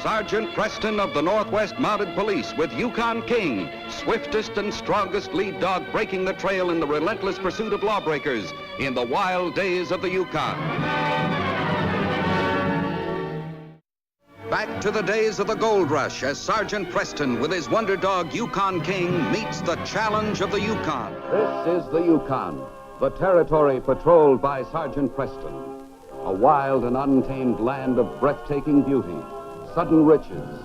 Sergeant Preston of the Northwest Mounted Police with Yukon King, swiftest and strongest lead dog breaking the trail in the relentless pursuit of lawbreakers in the wild days of the Yukon. Back to the days of the gold rush as Sergeant Preston with his wonder dog Yukon King meets the challenge of the Yukon. This is the Yukon, the territory patrolled by Sergeant Preston. A wild and untamed land of breathtaking beauty, sudden riches,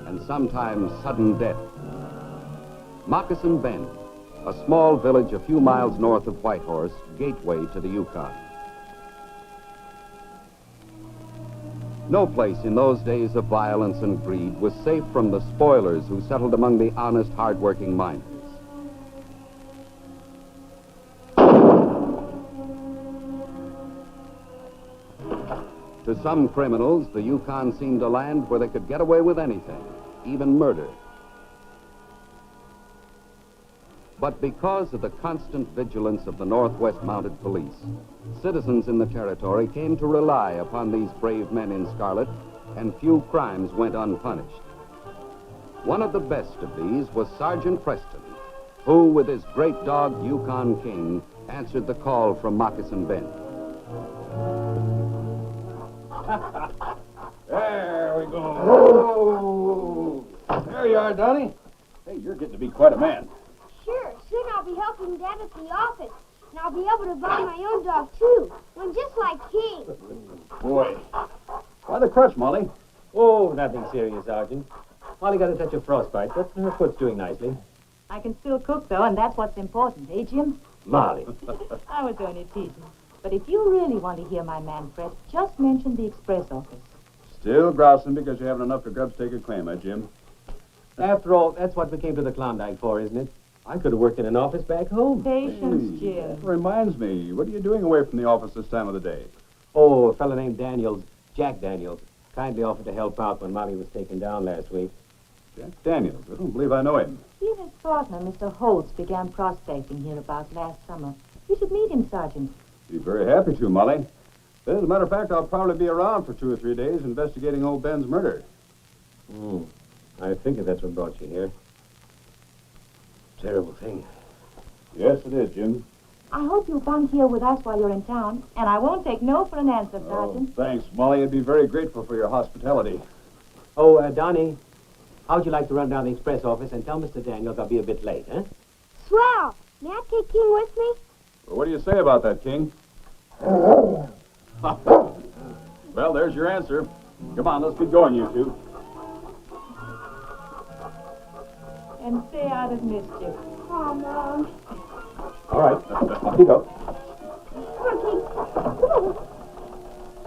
and sometimes sudden death. Moccasin Bend, a small village a few miles north of Whitehorse, gateway to the Yukon. No place in those days of violence and greed was safe from the spoilers who settled among the honest, hard-working miners. To some criminals, the Yukon seemed a land where they could get away with anything, even murder. But because of the constant vigilance of the Northwest Mounted Police, citizens in the territory came to rely upon these brave men in scarlet, and few crimes went unpunished. One of the best of these was Sergeant Preston, who, with his great dog Yukon King, answered the call from Moccasin Bend. There we go. Oh, there you are, Donnie. Hey, you're getting to be quite a man. Sure, soon I'll be helping Dad at the office, and I'll be able to buy my own dog, too. One just like King. Boy. Why the crutch, Molly? Oh, nothing serious, Sergeant. Molly got a touch of frostbite, but her foot's doing nicely. I can still cook, though, and that's what's important, eh, Jim? Molly. I was only teasing. But if you really want to hear my man Fred, just mention the express office. Still grousing because you haven't enough to grub stake a claim, Jim? After all, that's what we came to the Klondike for, isn't it? I could have worked in an office back home. Patience, Hey, Jim. that reminds me, what are you doing away from the office this time of the day? Oh, a fellow named Daniels, Jack Daniels, kindly offered to help out when Molly was taken down last week. Jack Daniels. I don't believe I know him. He and his partner, Mr. Holtz, began prospecting here about last summer. You should meet him, Sergeant. Be very happy to, Molly. But as a matter of fact, I'll probably be around for 2 or 3 days investigating old Ben's murder. I figured that's what brought you here. Terrible thing. Yes, it is, Jim. I hope you'll bunk here with us while you're in town, and I won't take no for an answer, Sergeant. Thanks, Molly. I'd be very grateful for your hospitality. Oh, Donnie, how'd you like to run down the express office and tell Mr. Daniels I'll be a bit late, huh? Swell! May I take King with me? Well, what do you say about that, King? Well, there's your answer. Come on, let's get going, you two. And stay out of mischief. Oh, Mom. All right, off you go. Come on, King.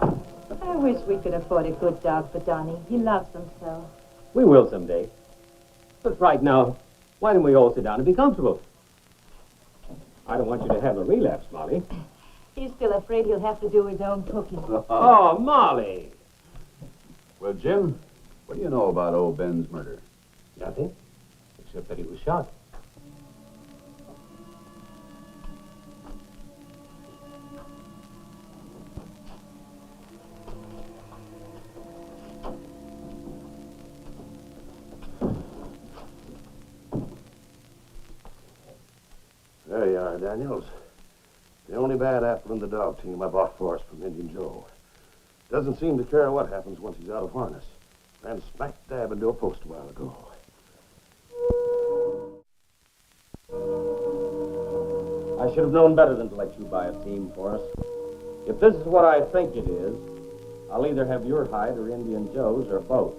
Come on. I wish we could afford a good dog for Donnie. He loves them so. We will someday. But right now, why don't we all sit down and be comfortable? I don't want you to have a relapse, Molly. He's still afraid he'll have to do his own cooking. Oh, Molly! Well, Jim, what do you know about old Ben's murder? Nothing, except that he was shot. There you are, Daniels. The only bad apple in the dog team I bought for us from Indian Joe. Doesn't seem to care what happens once he's out of harness. Ran smack dab into a post a while ago. I should have known better than to let you buy a team for us. If this is what I think it is, I'll either have your hide or Indian Joe's or both.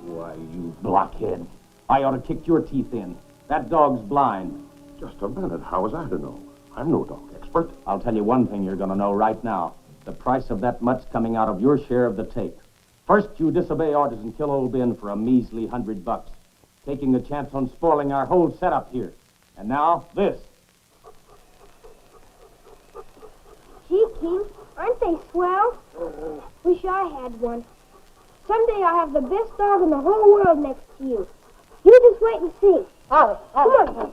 Why, you blockhead. I ought to kick your teeth in. That dog's blind. Just a minute. How was I to know? I'm no dog expert. I'll tell you one thing you're going to know right now. The price of that mutt's coming out of your share of the take. First, you disobey orders and kill old Ben for a measly $100, taking a chance on spoiling our whole setup here. And now, this. Gee, King, aren't they swell? Wish I had one. Someday I'll have the best dog in the whole world next to you. You just wait and see. Come on.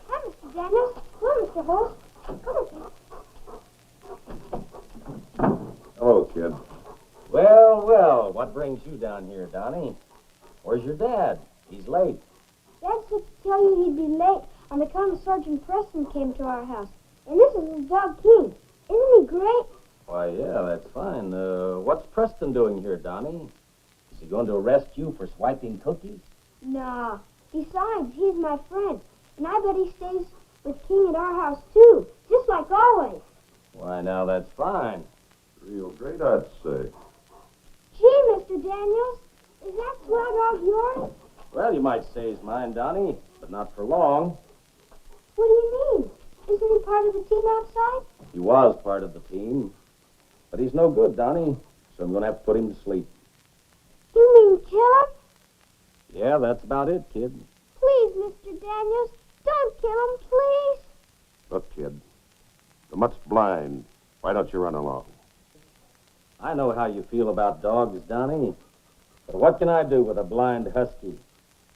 Hi, Mr. Daniels. Come on, Mr. Holmes. Come on, King. Hello, kid. Well, well, what brings you down here, Donnie? Where's your dad? He's late. Dad said to tell you he'd be late on account of Sergeant Preston came to our house. And this is his dog, King. Isn't he great? Why, yeah, that's fine. What's Preston doing here, Donnie? Is he going to arrest you for swiping cookies? No. Besides, he's my friend. And I bet he stays with King at our house, too. Just like always. Why, now, that's fine. Real great, I'd say. Gee, Mr. Daniels, is that swell dog yours? Well, you might say he's mine, Donnie, but not for long. What do you mean? Isn't he part of the team outside? He was part of the team, but he's no good, Donnie, so I'm going to have to put him to sleep. You mean kill him? Yeah, that's about it, kid. Please, Mr. Daniels, don't kill him, please. Look, kid. The mutt's blind. Why don't you run along? I know how you feel about dogs, Donnie, but what can I do with a blind husky?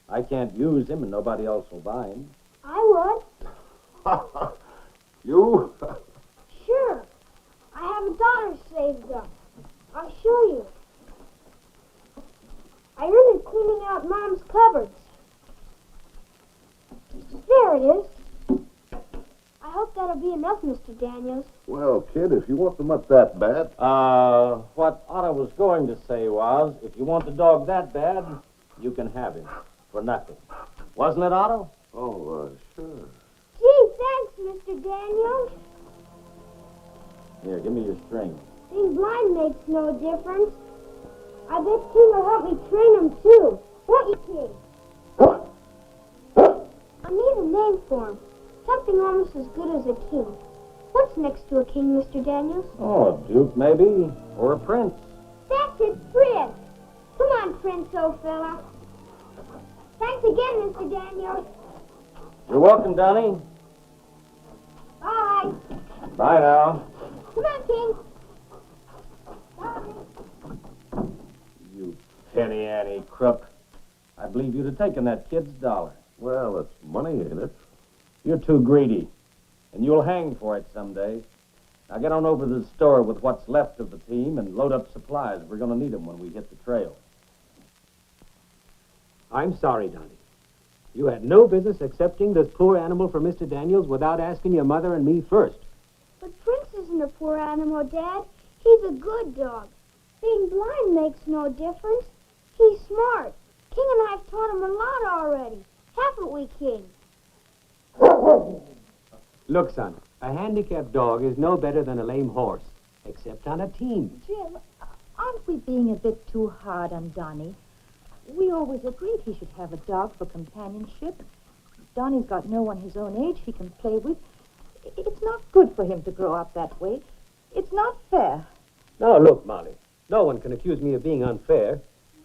I can't use him and nobody else will buy him. I would. You? Sure. I have $1 saved up. I'll show you. I earned it cleaning out Mom's cupboards. There it is. I hope that'll be enough, Mr. Daniels. Well, kid, if you want the mutt that bad... What Otto was going to say was, if you want the dog that bad, you can have him for nothing. Wasn't it, Otto? Oh, sure. Gee, thanks, Mr. Daniels. Here, give me your string. Being blind makes no difference. I bet King will help me train him, too. Won't you, King? I need a name for him. Something almost as good as a king. What's next to a king, Mr. Daniels? Oh, a duke, maybe, or a prince. That's it, Prince. Come on, Prince, old fella. Thanks again, Mr. Daniels. You're welcome, Donnie. Bye. Bye now. Come on, King. Bye. You penny ante crook. I believe you'd have taken that kid's $1. Well, it's money, ain't it? You're too greedy, and you'll hang for it someday. Now get on over to the store with what's left of the team and load up supplies. We're going to need them when we hit the trail. I'm sorry, Donnie. You had no business accepting this poor animal for Mr. Daniels without asking your mother and me first. But Prince isn't a poor animal, Dad. He's a good dog. Being blind makes no difference. He's smart. King and I have taught him a lot already. Haven't we, King? Look, son, a handicapped dog is no better than a lame horse, except on a team. Jim, aren't we being a bit too hard on Donnie? We always agreed he should have a dog for companionship. Donnie's got no one his own age he can play with. It's not good for him to grow up that way. It's not fair. Now, look, Molly, no one can accuse me of being unfair,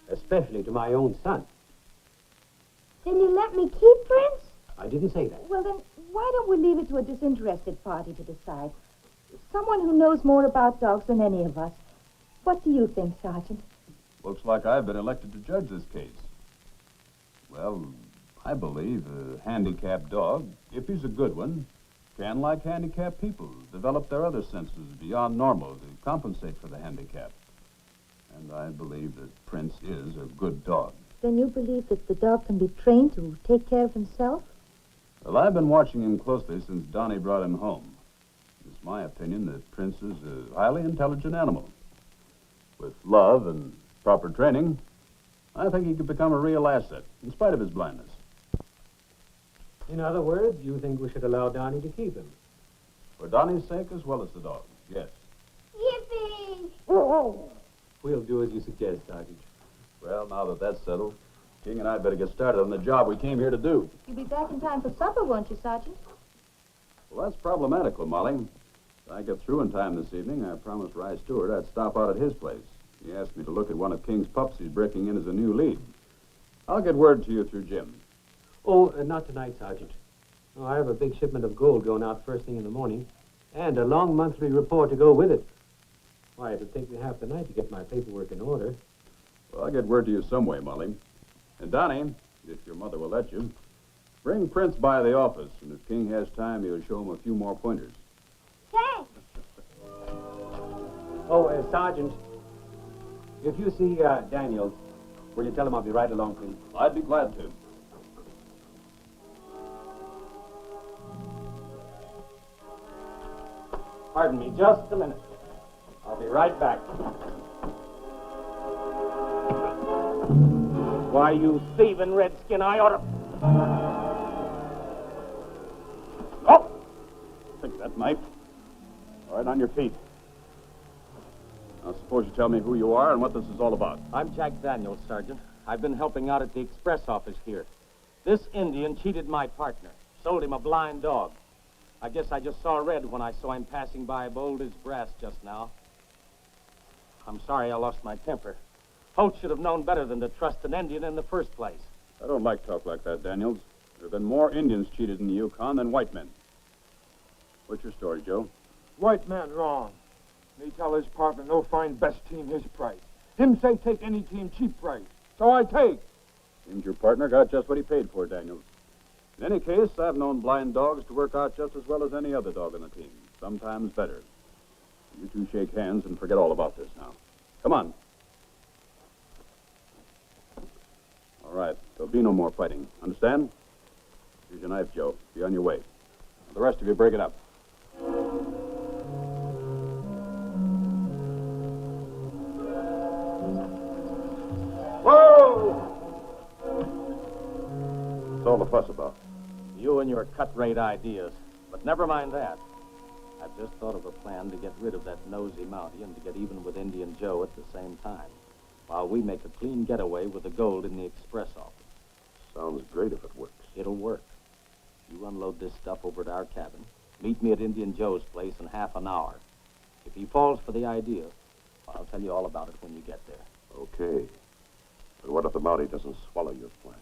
especially to my own son. Then you let me keep Prince? I didn't say that. Well, then, why don't we leave it to a disinterested party to decide? Someone who knows more about dogs than any of us. What do you think, Sergeant? Looks like I've been elected to judge this case. Well, I believe a handicapped dog, if he's a good one, can, like handicapped people, develop their other senses beyond normal to compensate for the handicap. And I believe that Prince is a good dog. Then you believe that the dog can be trained to take care of himself? Well, I've been watching him closely since Donnie brought him home. It's my opinion that Prince is a highly intelligent animal. With love and proper training, I think he could become a real asset, in spite of his blindness. In other words, you think we should allow Donnie to keep him? For Donnie's sake as well as the dog, yes. Yippee! We'll do as you suggest, Sergeant. Well, now that that's settled, King and I better get started on the job we came here to do. You'll be back in time for supper, won't you, Sergeant? Well, that's problematical, Molly. If I get through in time this evening, I promised Rye Stewart I'd stop out at his place. He asked me to look at one of King's pups he's breaking in as a new lead. I'll get word to you through Jim. Oh, not tonight, Sergeant. Oh, I have a big shipment of gold going out first thing in the morning, and a long monthly report to go with it. Why, it'll take me half the night to get my paperwork in order. Well, I'll get word to you some way, Molly. And Donnie, if your mother will let you, bring Prince by the office, and if King has time, you'll show him a few more pointers. Thanks. Oh, Sergeant, if you see Daniels, will you tell him I'll be right along, please? I'd be glad to. Pardon me just a minute. I'll be right back. Why, you thieving redskin, I ought to... Oh! Take that knife. All right, on your feet. Now, suppose you tell me who you are and what this is all about. I'm Jack Daniels, Sergeant. I've been helping out at the express office here. This Indian cheated my partner, sold him a blind dog. I guess I just saw red when I saw him passing by bold as brass just now. I'm sorry I lost my temper. Holt should have known better than to trust an Indian in the first place. I don't like talk like that, Daniels. There have been more Indians cheated in the Yukon than white men. What's your story, Joe? White man wrong. Me tell his partner no find best team his price. Him say take any team cheap price. So I take. Seems your partner got just what he paid for, Daniels. In any case, I've known blind dogs to work out just as well as any other dog on the team. Sometimes better. You two shake hands and forget all about this now. Come on. All right. There'll be no more fighting. Understand? Here's your knife, Joe. Be on your way. The rest of you, break it up. Whoa! What's all the fuss about? You and your cut-rate ideas. But never mind that. I've just thought of a plan to get rid of that nosy Mountie and to get even with Indian Joe at the same time, while we make a clean getaway with the gold in the express office. Sounds great if it works. It'll work. You unload this stuff over at our cabin. Meet me at Indian Joe's place in half an hour. If he falls for the idea, I'll tell you all about it when you get there. Okay. But what if the Mountie doesn't swallow your plan?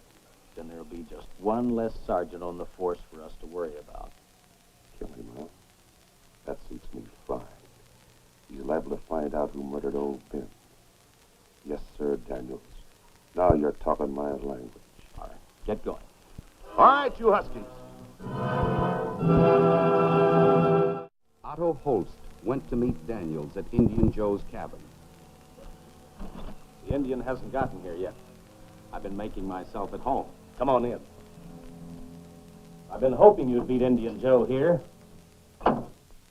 Then there'll be just one less sergeant on the force for us to worry about. Kill him, huh? That suits me fine. He's liable to find out who murdered old Ben. Yes, sir, Daniels. Now you're talking my language. All right, get going. All right, you Huskies. Otto Holst went to meet Daniels at Indian Joe's cabin. The Indian hasn't gotten here yet. I've been making myself at home. Come on in. I've been hoping you'd beat Indian Joe here.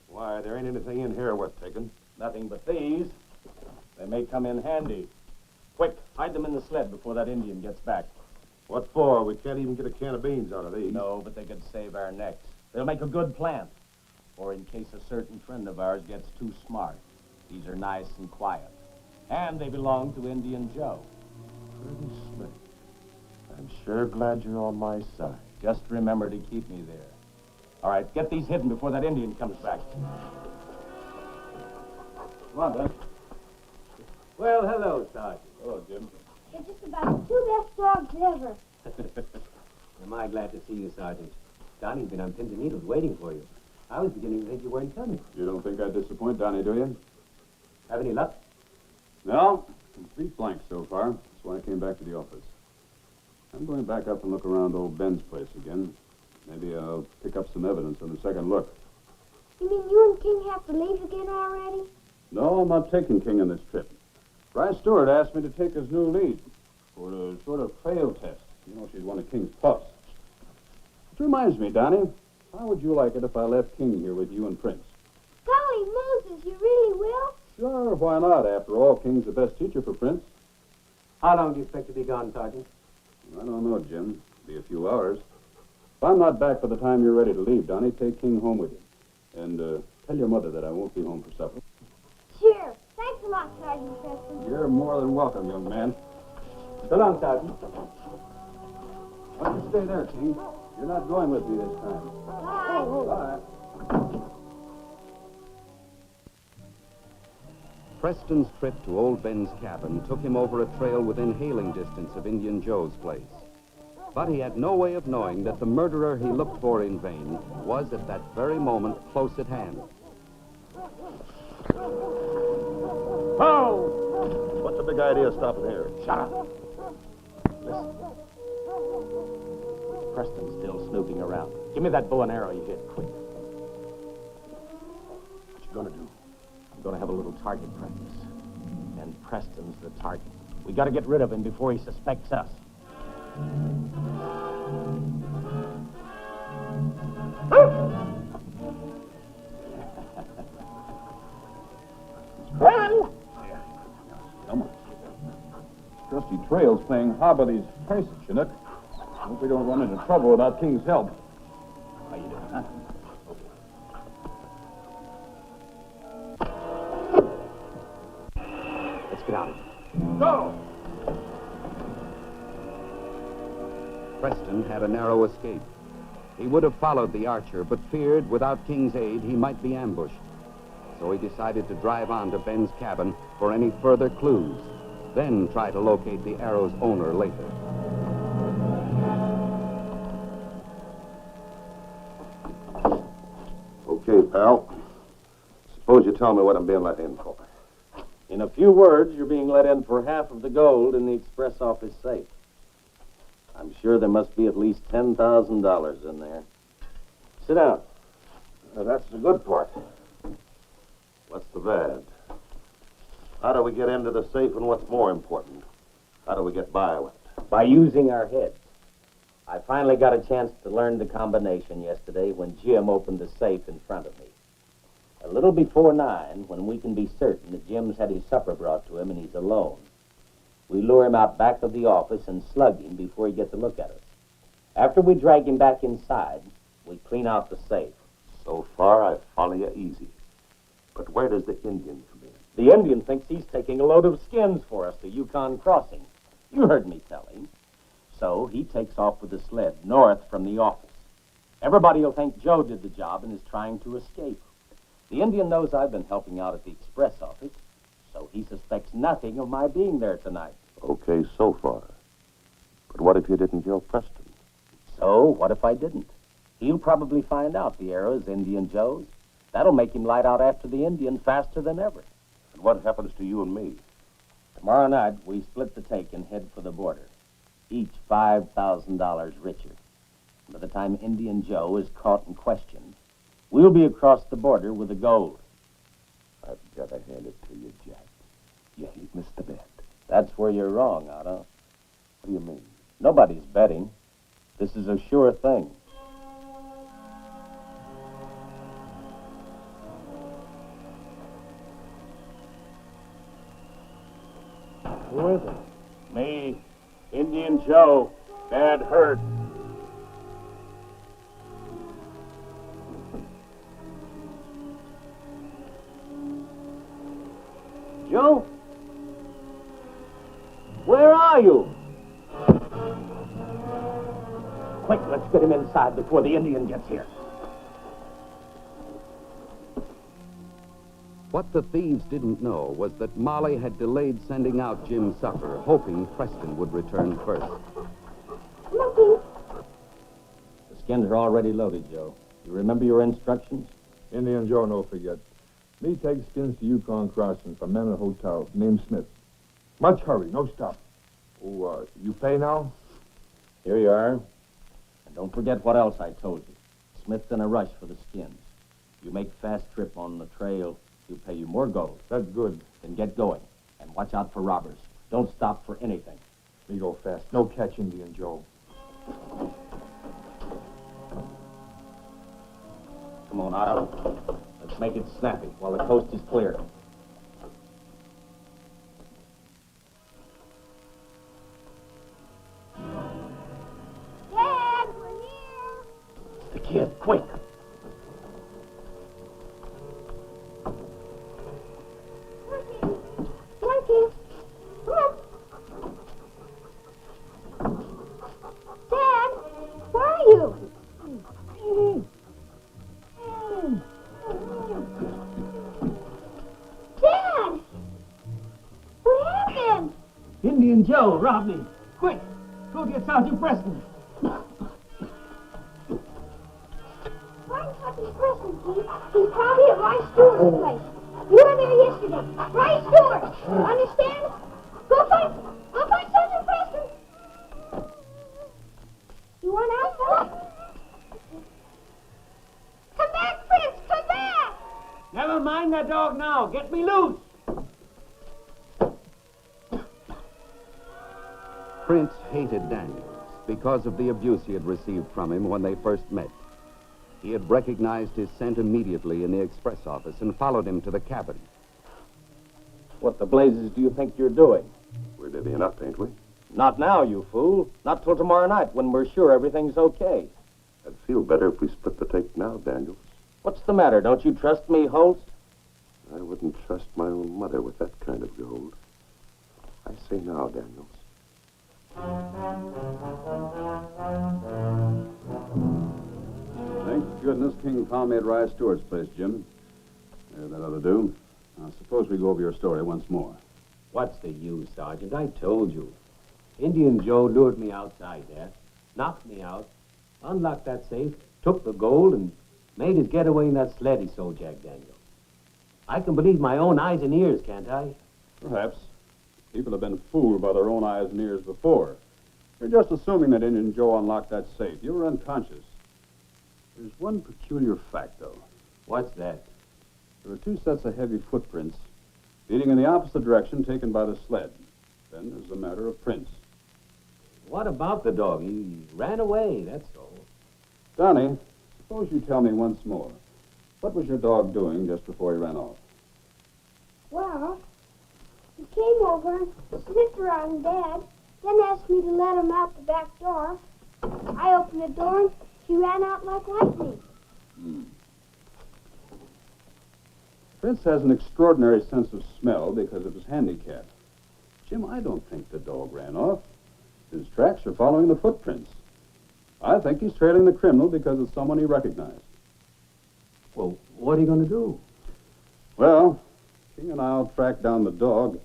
Why, there ain't anything in here worth taking. Nothing but these. They may come in handy. Quick, hide them in the sled before that Indian gets back. What for? We can't even get a can of beans out of these. No, but they could save our necks. They'll make a good plant. Or in case a certain friend of ours gets too smart. These are nice and quiet. And they belong to Indian Joe. Pretty slick. I'm sure glad you're on my side. Just remember to keep me there. All right, get these hidden before that Indian comes back. Come on, Ben. Well, hello, Sergeant. Hello, Jim. They're just about the two best dogs ever. Am I glad to see you, Sergeant. Donnie's been on pins and needles waiting for you. I was beginning to think you weren't coming. You don't think I'd disappoint Donnie, do you? Have any luck? No. Complete blank so far. That's why I came back to the office. I'm going back up and look around old Ben's place again. Maybe I'll pick up some evidence on the second look. You mean you and King have to leave again already? No, I'm not taking King on this trip. Bryce Stewart asked me to take his new lead for a sort of fail test. You know, she's one of King's pups. Which reminds me, Donnie, how would you like it if I left King here with you and Prince? Golly Moses, you really will? Sure, why not? After all, King's the best teacher for Prince. How long do you expect to be gone, Sergeant? I don't know, Jim. Be a few hours. If I'm not back by the time you're ready to leave, Donnie, take King home with you. And tell your mother that I won't be home for supper. Sure. Thanks a lot, Sergeant Preston. You're more than welcome, young man. So long, Sergeant. Why don't you stay there, King? You're not going with me this time. Bye. Bye. Preston's trip to old Ben's cabin took him over a trail within hailing distance of Indian Joe's place. But he had no way of knowing that the murderer he looked for in vain was at that very moment close at hand. Oh! What's the big idea of stopping here? Shut up. Listen. Preston's still snooping around. Give me that bow and arrow you hit, quick. What you gonna do? I'm going to have a little target practice. And Preston's the target. We got to get rid of him before he suspects us. Come on. Trusty Trail's playing hard by these prices, Chinook. Hope we don't run into trouble without King's help. How you doing, huh? Let's get out of here. Go! Preston had a narrow escape. He would have followed the archer, but feared without King's aid he might be ambushed. So he decided to drive on to Ben's cabin for any further clues, then try to locate the arrow's owner later. Okay, pal. Suppose you tell me what I'm being let in for. In a few words, you're being let in for half of the gold in the express office safe. I'm sure there must be at least $10,000 in there. Sit down. That's the good part. What's the bad? How do we get into the safe, and what's more important, how do we get by with it? By using our heads. I finally got a chance to learn the combination yesterday when Jim opened the safe in front of me. A little before 9, when we can be certain that Jim's had his supper brought to him and he's alone, we lure him out back of the office and slug him before he gets a look at us. After we drag him back inside, we clean out the safe. So far, I follow you easy. But where does the Indian come in? The Indian thinks he's taking a load of skins for us, the Yukon crossing. You heard me tell him. So he takes off with the sled north from the office. Everybody will think Joe did the job and is trying to escape. The Indian knows I've been helping out at the express office, so he suspects nothing of my being there tonight. Okay, so far. But what if you didn't kill Preston? So what if I didn't? He'll probably find out the arrow is Indian Joe's. That'll make him light out after the Indian faster than ever. And what happens to you and me? Tomorrow night, we split the take and head for the border. Each $5,000 richer. By the time Indian Joe is caught and questioned, we'll be across the border with the gold. I've got to hand it to you, Jack. You ain't missed the bet. That's where you're wrong, Otto. What do you mean? Nobody's betting. This is a sure thing. Who is it? Me, Indian Joe, bad hurt. Joe? Where are you? Quick, let's get him inside before the Indian gets here. What the thieves didn't know was that Molly had delayed sending out Jim's supper, hoping Preston would return first. Monkey. The skins are already loaded, Joe. You remember your instructions? Indian Joe no forget. Me take skins to Yukon crossing from men at hotel named Smith. Much hurry, no stop. Oh, you pay now? Here you are. And don't forget what else I told you. Smith's in a rush for the skins. You make fast trip on the trail, he'll pay you more gold. That's good. Then get going. And watch out for robbers. Don't stop for anything. Me go fast. No catch, Indian Joe. Come on, Otto. Let's make it snappy while the coast is clear. Dad, we're here. The kid, quick. Monkey. Come on. Dad, where are you? Dad! What happened? Indian Joe robbed me. Quick, go get Sergeant Preston. Find Sergeant Preston, Keith. He's probably at Rice Stewart's place. You were there yesterday. Rice Stewart. Understand? Go find Sergeant Preston. You want out, fella? Come back, Fritz. Come back. Never mind Find that dog now. Get me loose. Prince hated Daniels because of the abuse he had received from him when they first met. He had recognized his scent immediately in the express office and followed him to the cabin. What the blazes do you think you're doing? We're divvying up, ain't we? Not now, you fool. Not till tomorrow night when we're sure everything's okay. I'd feel better if we split the take now, Daniels. What's the matter? Don't you trust me, Holst? I wouldn't trust my own mother with that kind of gold. I say now, Daniels. Thank goodness King found me at Rye Stewart's place, Jim. There, that ought to do. Now, suppose we go over your story once more. What's the use, Sergeant? I told you. Indian Joe lured me outside there, knocked me out, unlocked that safe, took the gold, and made his getaway in that sled he sold Jack Daniels. I can believe my own eyes and ears, can't I? Perhaps. People have been fooled by their own eyes and ears before. You're just assuming that Indian Joe unlocked that safe. You were unconscious. There's one peculiar fact, though. What's that? There were two sets of heavy footprints leading in the opposite direction taken by the sled. Then there's the matter of prints. What about the dog? He ran away, that's all. Donnie, suppose you tell me once more. What was your dog doing just before he ran off? Well, he came over, sniffed around Dad, then asked me to let him out the back door. I opened the door and he ran out like lightning. Prince has an extraordinary sense of smell because of his handicap. Jim, I don't think the dog ran off. His tracks are following the footprints. I think he's trailing the criminal because it's someone he recognized. Well, what are you going to do? Well, King and I'll track down the dog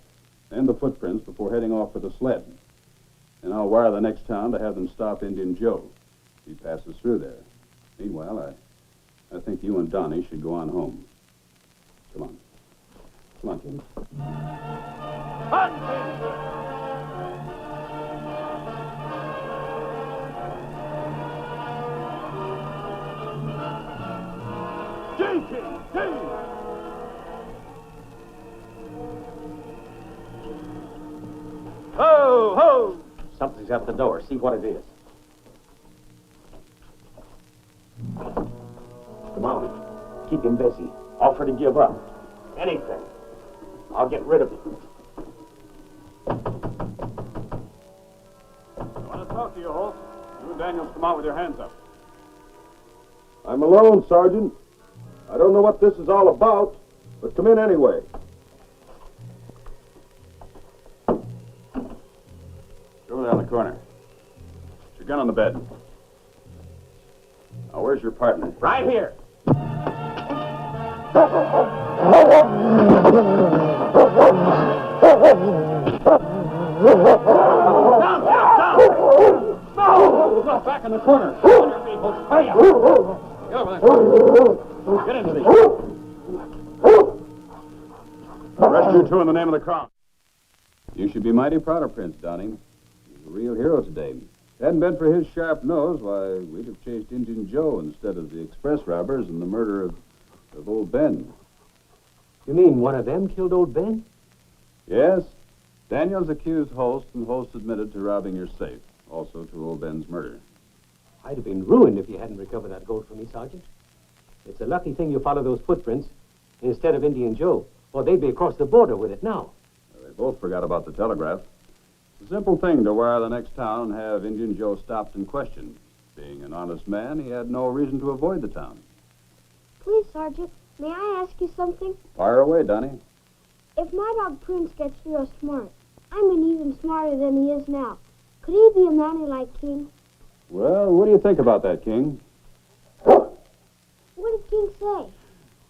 and the footprints before heading off for the sled. And I'll wire the next town to have them stop Indian Joe. He passes through there. Meanwhile, I think you and Donnie should go on home. Come on. Come on, King. Ho, ho! Something's at the door. See what it is. Come on. Keep him busy. Offer to give up. Anything. I'll get rid of him. I want to talk to you, Holt. You and Daniels come out with your hands up. I'm alone, Sergeant. I don't know what this is all about, but come in anyway. Go down the corner. Put your gun on the bed. Now, where's your partner? Right here. No, back in the corner. On your feet, Holt. Hurry up. Get over there. Get into these. Arrest you two in the name of the crown. You should be mighty proud of Prince, Donnie. He's a real hero today. If it hadn't been for his sharp nose, why, we'd have chased Indian Joe instead of the express robbers and the murder of old Ben. You mean one of them killed old Ben? Yes. Daniels accused Holst, and Holst admitted to robbing your safe, also to old Ben's murder. I'd have been ruined if you hadn't recovered that gold from me, Sergeant. It's a lucky thing you follow those footprints instead of Indian Joe, or they'd be across the border with it now. They both forgot about the telegraph. It's a simple thing to wire the next town and have Indian Joe stopped and questioned. Being an honest man, he had no reason to avoid the town. Please, Sergeant, may I ask you something? Fire away, Donnie. If my dog Prince gets real smart, I mean even smarter than he is now, could he be a manny like King? Well, what do you think about that, King? What did King say?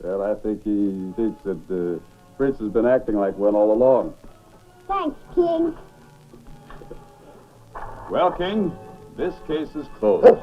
Well, I think he thinks that Prince has been acting like one all along. Thanks, King. Well, King, this case is closed.